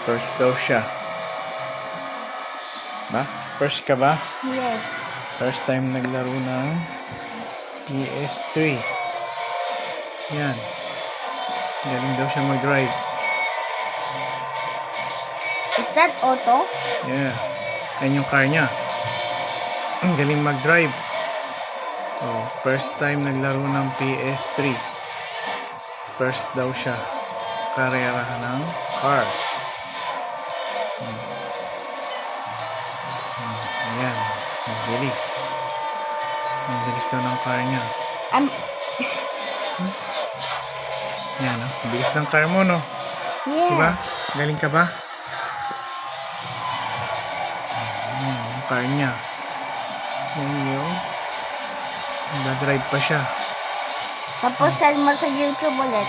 First daw siya. Ba? First ka ba? Yes. First time naglaro ng PS3. Yan. Galing daw siya mag-drive. Is that auto? Yeah. Ayan yung car niya. Ang galing mag-drive. Oh, first time naglaro ng PS3. First daw siya sa karera ng cars. Ayan. Ang bilis. Ang bilis daw ng car niya. Yan, no? Ang bilis ng car mo, no? Yeah. Diba? Galing ka ba? Ayan, yung car niya. Yan yung nag-drive pa siya. Tapos send mo sa YouTube ulit.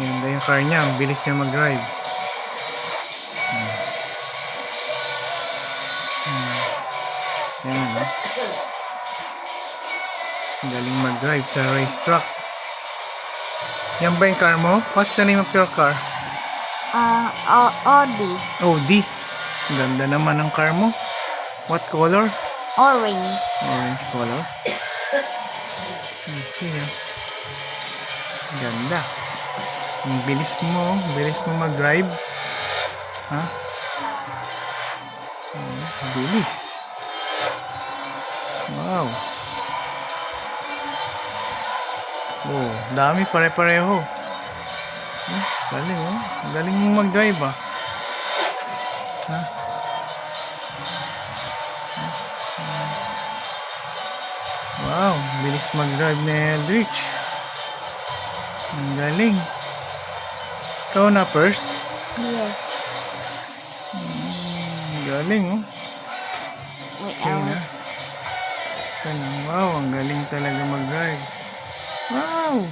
Yan daw yung car niya. Ang bilis niya mag-drive. Yan, no? Galing mag-drive sa racetrack. Yan ba yung car mo? What's the name of your car? Audi. Audi. Ang ganda naman ng car mo. What color? Orange. Orange color. Okay, ah. Ganda. Ang bilis mo. Ang bilis mo mag-drive. Ha? Bilis. Wow. Oh, dami pare-pareho. Galing, oh. Galing mo mag-drive, ah. Ha? Wow, bilis mag-drive ni Eldritch. Ang galing. Ikaw na, Pers? Yes. Ang galing, oh. Wait, Okay na. Wow, ang galing talaga mag-drive. Wow!